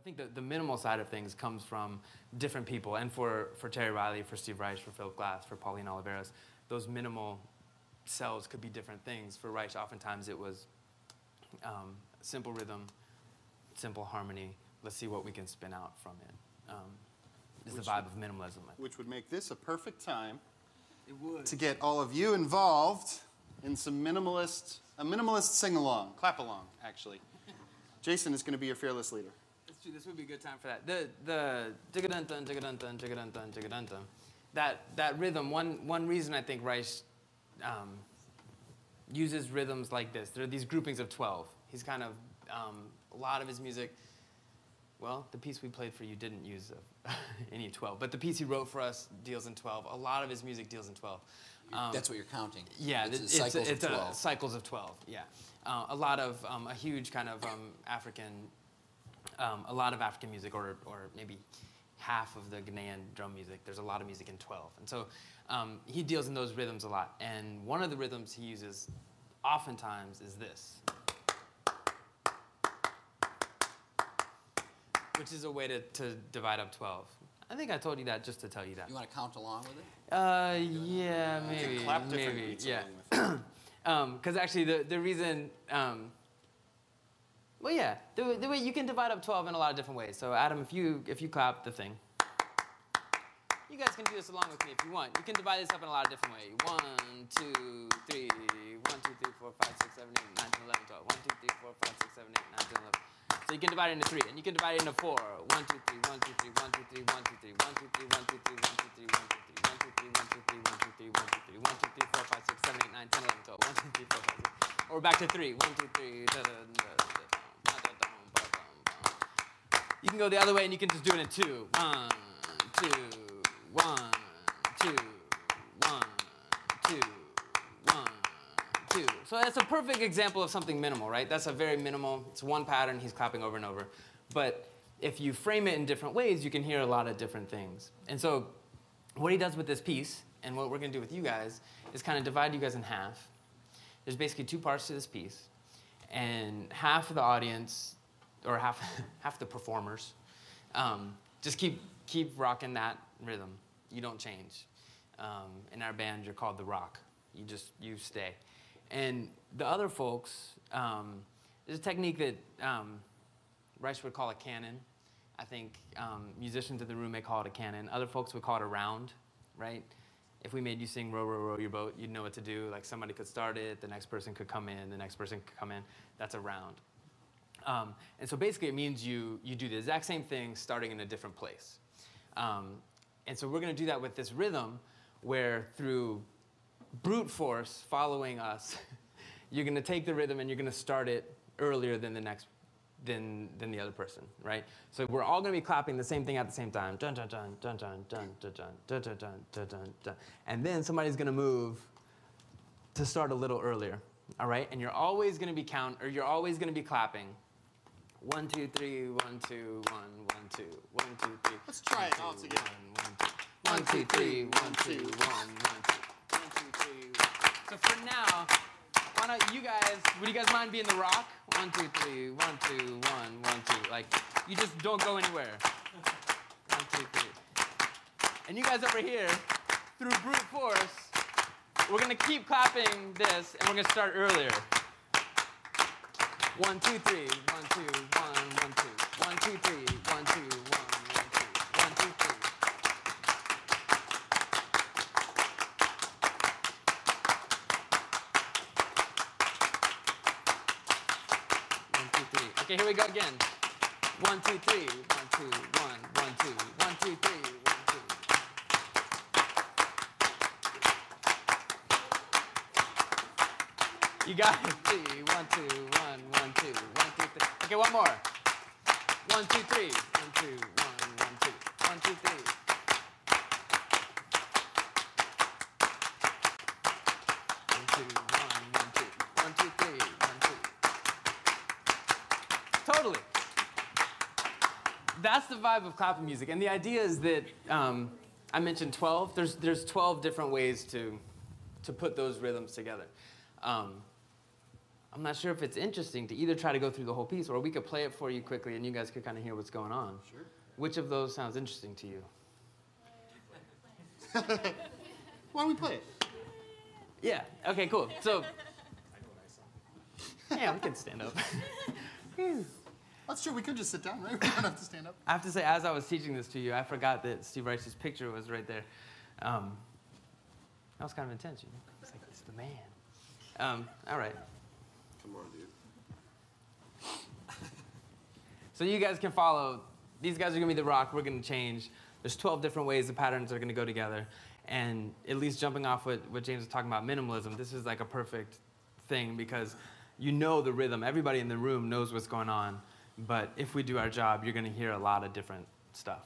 think the minimal side of things comes from different people, and for Terry Riley, for Steve Reich, for Philip Glass, for Pauline Oliveras, those minimal cells could be different things. For Reich, oftentimes it was simple rhythm, simple harmony. Let's see what we can spin out from it. Is the vibe of minimalism. Which would make this a perfect time it would. to get all of you involved in some minimalist sing-along, clap-along, actually. Jason is going to be your fearless leader. This would be a good time for that. The jigga-dun-dun, jigga-dun-dun, jigga-dun-dun, jigga-dun-dun. That rhythm, one reason I think Reich uses rhythms like this. There are these groupings of 12. He's kind of, a lot of his music, well, the piece we played for you didn't use any 12, but the piece he wrote for us deals in 12. A lot of his music deals in 12. That's what you're counting. Yeah, it's cycles of 12. Cycles of 12, yeah. A lot of, a huge kind of African, a lot of African music, or maybe half of the Ghanaian drum music. There's a lot of music in 12. And so he deals in those rhythms a lot. And one of the rhythms he uses oftentimes is this, which is a way to divide up 12. I think I told you that just to tell you that. You want to count along with it? Yeah, maybe. Clap different beats yeah. along with it. Because actually the reason, well, yeah, the way you can divide up 12 in a lot of different ways. So Adam, if you clap the thing, you guys can do this along with me if you want. You can divide this up in a lot of different ways. 1, 2, 3, 1, 2, 3, 4, 5, 6, 7, 8, 9, 10, 11, 12. 1, 2, 3, 4, 5, 6, 7, 8, 9, 10, 11. So you can divide it into 3, and you can divide it into 4. 1, 2, 3, 1, 2, 3, 1, 2, 3, 1, 2, 3, 1, 2, 3, 1, 2, 3, 1, 2, 3, 1, 2, 3, 1, 2, 3, 1, 2, 3, 1, 2, 3, 1, 2, 3, 1, 2, 3, 4, 5, 6, 7, 8, 9, 10, 11, 12. 1, 2, 3, 4, 5, 6. Or back to 3. 1, 2, 3. You can go the other way, and you can just do it in 2. 1, 2, 1, 2, 1, 2, 1, 2. So that's a perfect example of something minimal, right? That's a very minimal, it's one pattern he's clapping over and over. But if you frame it in different ways, you can hear a lot of different things. And so what he does with this piece, and what we're going to do with you guys, is kind of divide you guys in half. There's basically 2 parts to this piece. And half of the audience, or half the performers, just keep rocking that rhythm. You don't change. In our band, you're called the Rock. You stay. And the other folks, there's a technique that Reich would call a canon. I think musicians in the room may call it a canon. Other folks would call it a round, right? If we made you sing Row, Row, Row Your Boat, you'd know what to do. Like somebody could start it, the next person could come in, the next person could come in. That's a round. And so basically it means you do the exact same thing starting in a different place. And so we're going to do that with this rhythm where through brute force following us, you're going to take the rhythm and you're going to start it earlier than the other person, right? So we're all going to be clapping the same thing at the same time. Dun, dun, dun, dun, dun, dun, dun, dun, dun, dun, dun, dun, dun, dun. And then somebody's going to move to start a little earlier, all right? And you're always going to be clapping. 1, 2, 3, 1, 2, 1, 1, 2, 1, 2, 3. Let's try it all together. 1, 2, 3, 1, 2, 1, 1, 2, 1, 2, 3. So for now, why don't you guys, would you guys mind being the Rock? 1, 2, 3, 1, 2, 1, 1, 2. Like, you just don't go anywhere. 1, 2, 3. And you guys over here, through brute force, we're going to keep clapping this, and we're going to start earlier. 1, 2, 3, 1, 2, 1, 1, 2. 1, 2, 3, 1, 2, 1, 1, 2. 1, 2, 3. Okay, here we go again. 1, 2, 3. 1, 2, 1, 1, 2. 1, 2, 3. 1, 2. You got it. 3, 1, 2, 1, 1, 2, 1, 2, 3. Okay, one more. 1, 2, 3. 1, 2, 1, 1, 2. 1, 2, 3. 1, 2, 1, 1, 2. 1, 2, 3. 1, 2. Totally. That's the vibe of clapping music, and the idea is that I mentioned 12. There's 12 different ways to put those rhythms together. I'm not sure if it's interesting to either try to go through the whole piece, or we could play it for you quickly and you guys could kind of hear what's going on. Sure. Which of those sounds interesting to you? Why don't we play it? Yeah, okay, cool. So, yeah, we can stand up. That's true, we could just sit down, right? We don't have to stand up. I have to say, as I was teaching this to you, I forgot that Steve Reich's picture was right there. That was kind of intense, you know? It's like, it's the man. All right. Come on, dude. So you guys can follow. These guys are going to be the rock. We're going to change. There's 12 different ways the patterns are going to go together. And at least jumping off what James was talking about, minimalism, this is like a perfect thing because you know the rhythm. Everybody in the room knows what's going on. But if we do our job, you're going to hear a lot of different stuff.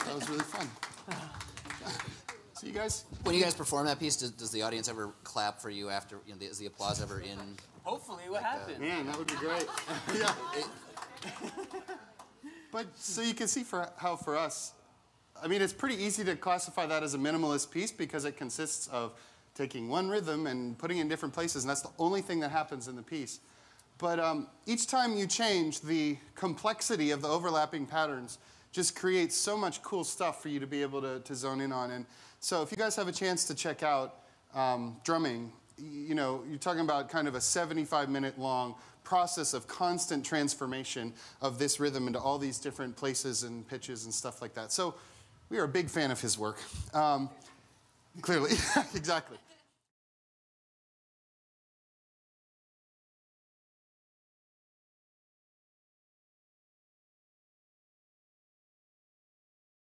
That was really fun. So you guys? When you guys perform that piece, does the audience ever clap for you after? You know, is the applause ever in? Hopefully, what happened? Man, that would be great. Yeah. But so you can see how for us, I mean, it's pretty easy to classify that as a minimalist piece because it consists of taking one rhythm and putting it in different places, and that's the only thing that happens in the piece. But each time you change, the complexity of the overlapping patterns just creates so much cool stuff for you to be able to zone in on. And so if you guys have a chance to check out drumming, you know, you're talking about kind of a 75-minute long process of constant transformation of this rhythm into all these different places and pitches and stuff like that. So we are a big fan of his work. Clearly, exactly.